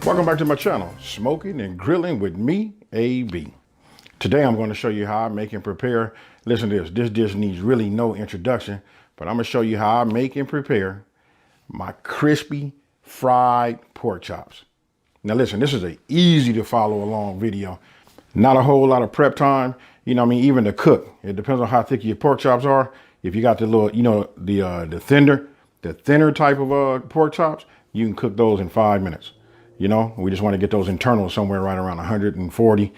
Welcome back to my channel, Smoking and Grilling with me, AB. Today I'm going to show you how I make and prepare. Listen to this. This dish needs really no introduction, but I'm going to show you how I make and prepare my crispy fried pork chops. Now listen, this is an easy to follow along video. Not a whole lot of prep time. You know what I mean? Even to cook. It depends on how thick your pork chops are. If you got the little, the thinner type of pork chops, you can cook those in 5 minutes. You know, we just want to get those internals somewhere right around 140,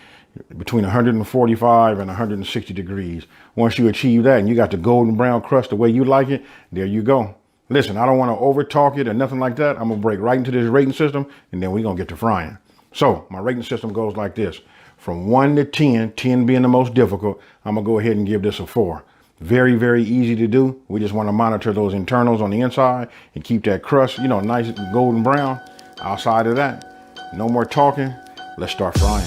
between 145 and 160 degrees. Once you achieve that and you got the golden brown crust the way you like it, there you go. Listen, I don't want to over talk it or nothing like that. I'm going to break right into this rating system and then we're going to get to frying. So my rating system goes like this. From 1 to 10, 10 being the most difficult, I'm going to go ahead and give this a 4. Very, very easy to do. We just want to monitor those internals on the inside and keep that crust, you know, nice golden brown. Outside of that, no more talking. Let's start frying.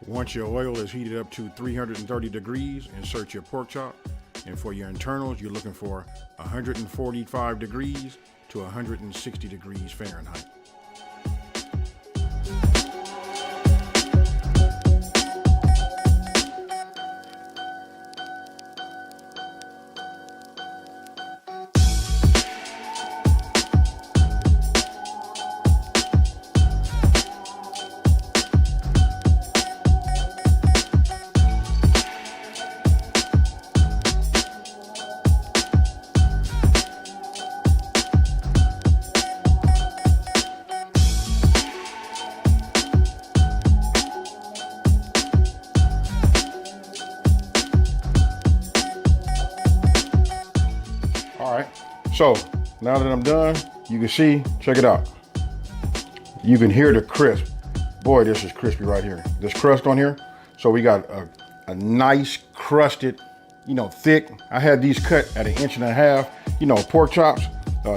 Once your oil is heated up to 330 degrees, insert your pork chop. And for your internals, you're looking for 145 degrees to 160 degrees Fahrenheit. All right, so now that I'm done, you can see, check it out. You can hear the crisp. Boy, this is crispy right here. This crust on here. So we got a nice crusted, you know, thick. I had these cut at 1.5 inch, you know, pork chops.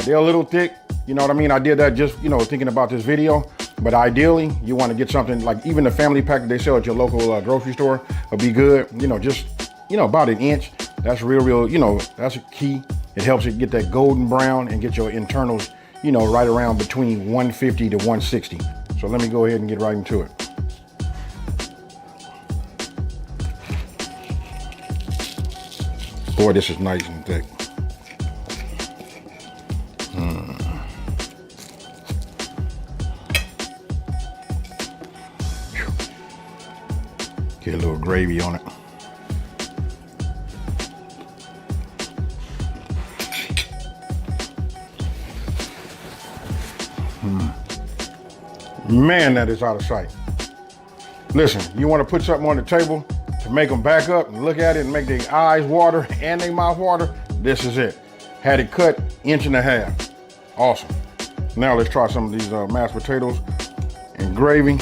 They're a little thick, you know what I mean? I did that just, you know, thinking about this video. But ideally, you want to get something like even the family pack that they sell at your local grocery store will be good. You know, just, you know, about 1 inch. That's real, you know, that's a key. It helps it get that golden brown and get your internals, you know, right around between 150 to 160. So let me go ahead and get right into it. Boy, this is nice and thick. gravy on it. Man, that is out of sight. Listen, you want to put something on the table to make them back up and look at it and make their eyes water and their mouth water, this is it. Had it cut 1.5 inches. Awesome. Now let's try some of these mashed potatoes and gravy.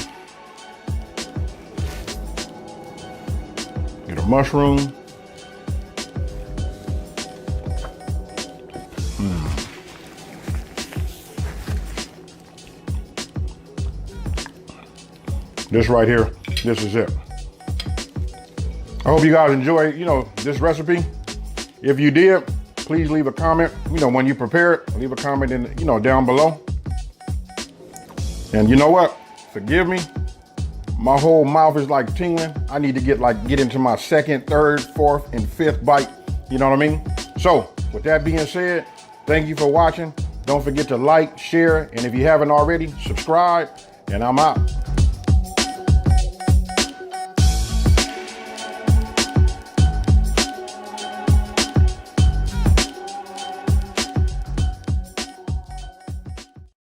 Get a mushroom. This right here, this is it. I hope you guys enjoy, this recipe. If you did, please leave a comment. When you prepare it, leave a comment in, down below. And you know what? Forgive me. My whole mouth is like tingling. I need to get into my second, third, fourth, and fifth bite. You know what I mean? So with that being said, thank you for watching. Don't forget to like, share, and if you haven't already, subscribe, and I'm out.